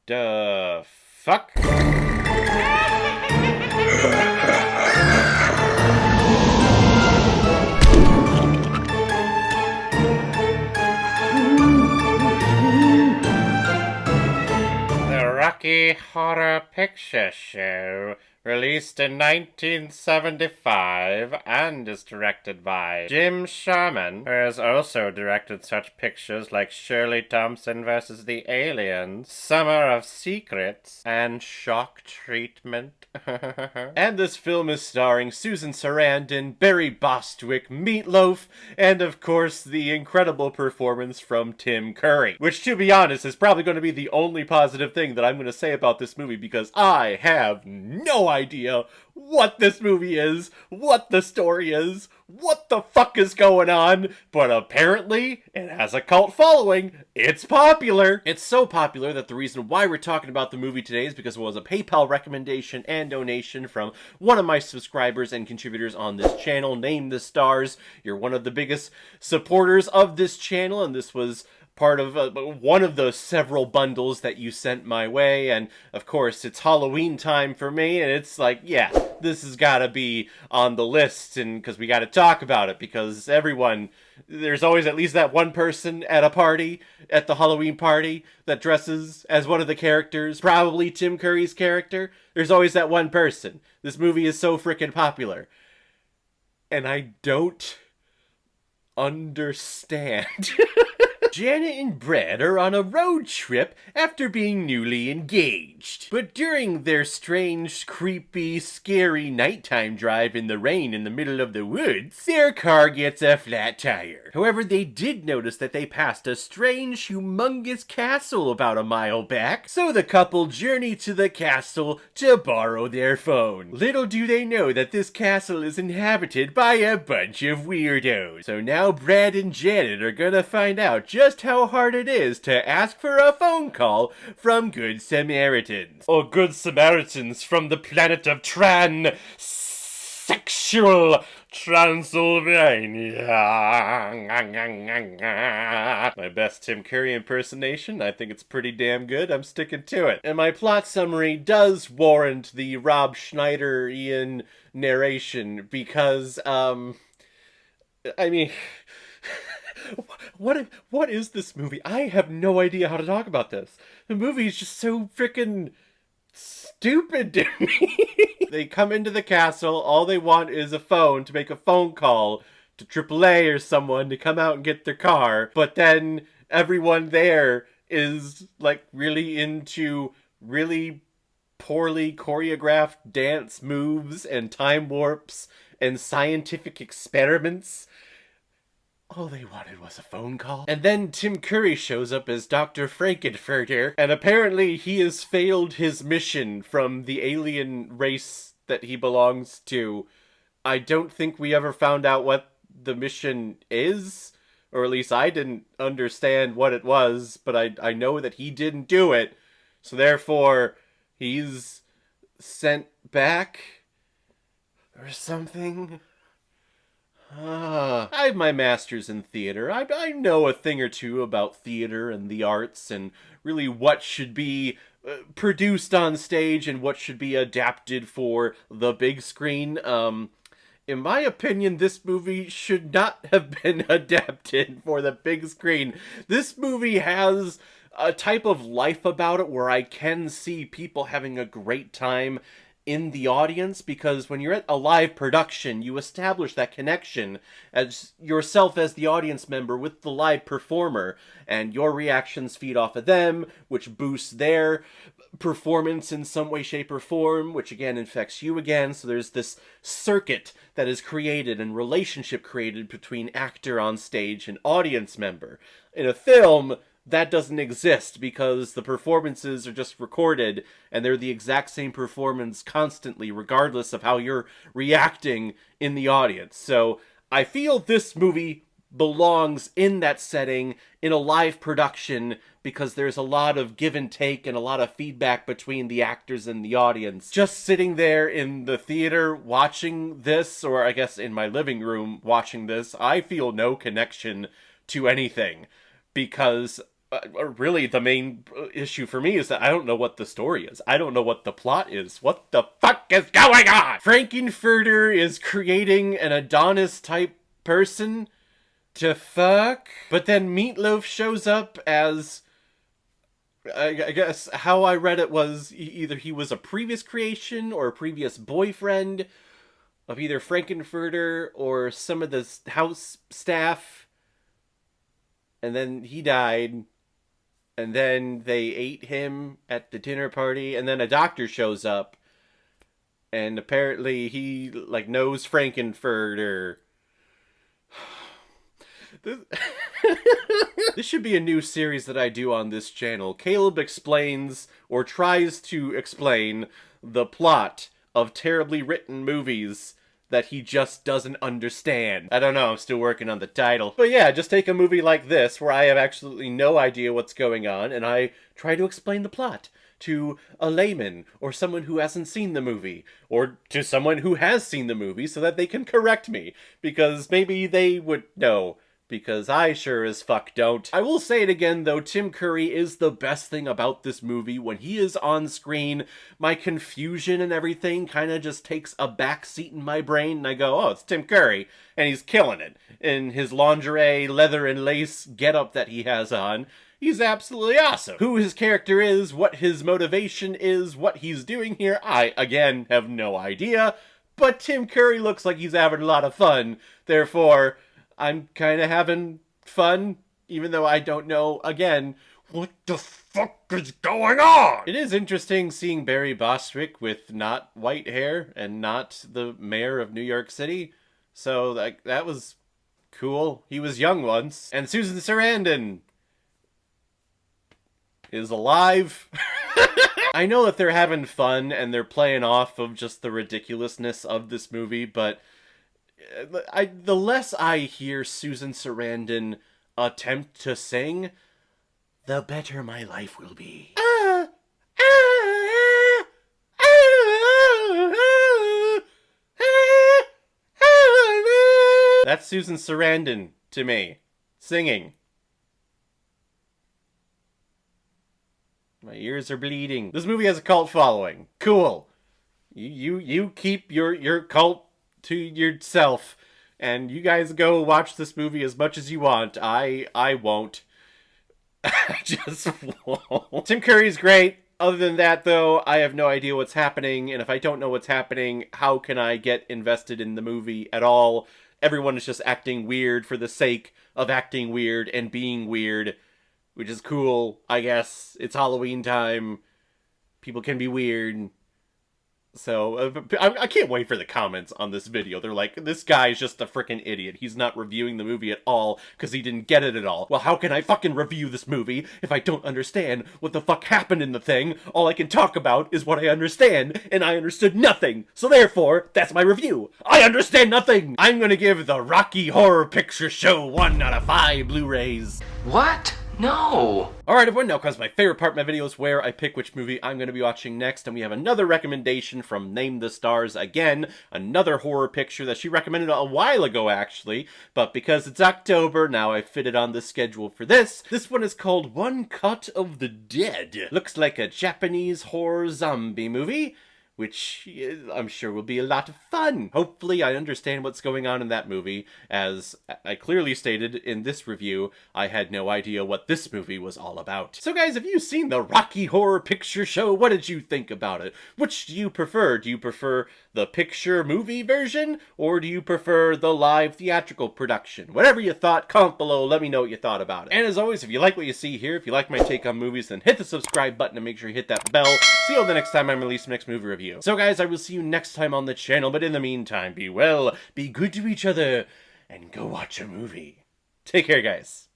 the fuck? The Rocky Horror Picture Show, released in 1975 and is directed by Jim Sharman, who has also directed such pictures like Shirley Thompson vs. the Aliens, Summer of Secrets, and Shock Treatment. And this film is starring Susan Sarandon, Barry Bostwick, Meatloaf, and of course the incredible performance from Tim Curry, which, to be honest, is probably going to be the only positive thing that I'm going to say about this movie, because I have no idea what this movie is, what the story is, what the fuck is going on, but apparently it has a cult following. It's popular. It's so popular that the reason why we're talking about the movie today is because it was a PayPal recommendation and donation from one of my subscribers and contributors on this channel. Name the Stars. You're one of the biggest supporters of this channel, and this was part of one of the several bundles that you sent my way. And of course it's Halloween time for me, and it's like, yeah, this has got to be on the list, and because we got to talk about it, because there's always at least that one person at a party, at the Halloween party, that dresses as one of the characters, probably Tim Curry's character. There's always that one person. This movie is so freaking popular, and I don't understand. Janet and Brad are on a road trip after being newly engaged. But during their strange, creepy, scary nighttime drive in the rain in the middle of the woods, their car gets a flat tire. However, they did notice that they passed a strange, humongous castle about a mile back, so the couple journey to the castle to borrow their phone. Little do they know that this castle is inhabited by a bunch of weirdos. So now Brad and Janet are gonna find out just how hard it is to ask for a phone call from Good Samaritans. Or Good Samaritans from the planet of Sexual Transylvania. My best Tim Curry impersonation. I think it's pretty damn good. I'm sticking to it. And my plot summary does warrant the Rob Schneider-ian narration, because, I mean, what is this movie? I have no idea how to talk about this. The movie is just so freaking stupid to me. They come into the castle, all they want is a phone to make a phone call to AAA or someone to come out and get their car, but then everyone there is like really into really poorly choreographed dance moves and time warps and scientific experiments. All they wanted was a phone call. And then Tim Curry shows up as Dr. Frankenfurter, and apparently he has failed his mission from the alien race that he belongs to. I don't think we ever found out what the mission is, or at least I didn't understand what it was, but I know that he didn't do it, so therefore he's sent back or something. I have my master's in theater. I know a thing or two about theater and the arts, and really what should be produced on stage and what should be adapted for the big screen. In my opinion, this movie should not have been adapted for the big screen. This movie has a type of life about it where I can see people having a great time in the audience, because when you're at a live production, you establish that connection as yourself as the audience member with the live performer, and your reactions feed off of them, which boosts their performance in some way, shape, or form, which again infects you again. So there's this circuit that is created and relationship created between actor on stage and audience member. In a film, that doesn't exist, because the performances are just recorded and they're the exact same performance constantly, regardless of how you're reacting in the audience. So I feel this movie belongs in that setting, in a live production, because there's a lot of give and take and a lot of feedback between the actors and the audience. Just sitting there in the theater watching this, or I guess in my living room watching this, I feel no connection to anything, because really the main issue for me is that I don't know what the story is. I don't know what the plot is. What the fuck is going on? Frankenfurter is creating an Adonis type person to fuck, but then Meatloaf shows up as, I guess how I read it was either he was a previous creation or a previous boyfriend of either Frankenfurter or some of the house staff, and then he died. And then they ate him at the dinner party, and then a doctor shows up, and apparently he, like, knows Frankenfurter. This should be a new series that I do on this channel. Caleb explains, or tries to explain, the plot of terribly written movies that he just doesn't understand. I don't know, I'm still working on the title. But yeah, just take a movie like this, where I have absolutely no idea what's going on, and I try to explain the plot to a layman, or someone who hasn't seen the movie, or to someone who has seen the movie so that they can correct me, because maybe they would know. Because I sure as fuck don't. I will say it again though, Tim Curry is the best thing about this movie. When he is on screen, my confusion and everything kind of just takes a back seat in my brain, and I go, oh, it's Tim Curry, and he's killing it. In his lingerie, leather and lace getup that he has on, he's absolutely awesome. Who his character is, what his motivation is, what he's doing here, I, again, have no idea. But Tim Curry looks like he's having a lot of fun, therefore I'm kind of having fun, even though I don't know, again, what the fuck is going on? It is interesting seeing Barry Bostwick with not white hair and not the mayor of New York City. So, like, that was cool. He was young once. And Susan Sarandon is alive. I know that they're having fun and they're playing off of just the ridiculousness of this movie, but the less I hear Susan Sarandon attempt to sing, the better my life will be. That's Susan Sarandon to me, singing. My ears are bleeding. This movie has a cult following. Cool. You keep your cult to yourself, and you guys go watch this movie as much as you want. I won't. I just won't. Tim Curry's great. Other than that, though, I have no idea what's happening, and if I don't know what's happening, how can I get invested in the movie at all? Everyone is just acting weird for the sake of acting weird and being weird, which is cool, I guess. It's Halloween time. People can be weird. So, I can't wait for the comments on this video. They're like, this guy's just a freaking idiot. He's not reviewing the movie at all because he didn't get it at all. Well, how can I fucking review this movie if I don't understand what the fuck happened in the thing? All I can talk about is what I understand, and I understood nothing. So therefore, that's my review. I understand nothing! I'm gonna give the Rocky Horror Picture Show 1 out of 5 Blu-rays. What? No! Alright everyone, now comes my favorite part of my videos where I pick which movie I'm going to be watching next, and we have another recommendation from Name the Stars again, another horror picture that she recommended a while ago actually, but because it's October, now I fit it on the schedule for this. This one is called One Cut of the Dead. Looks like a Japanese horror zombie movie, which I'm sure will be a lot of fun. Hopefully I understand what's going on in that movie. As I clearly stated in this review, I had no idea what this movie was all about. So guys, have you seen the Rocky Horror Picture Show? What did you think about it? Which do you prefer? Do you prefer the picture movie version, or do you prefer the live theatrical production? Whatever you thought, comment below, let me know what you thought about it. And as always, if you like what you see here, if you like my take on movies, then hit the subscribe button and make sure you hit that bell. See you all the next time I release my next movie review. So guys, I will see you next time on the channel, but in the meantime, be well, be good to each other, and go watch a movie. Take care, guys.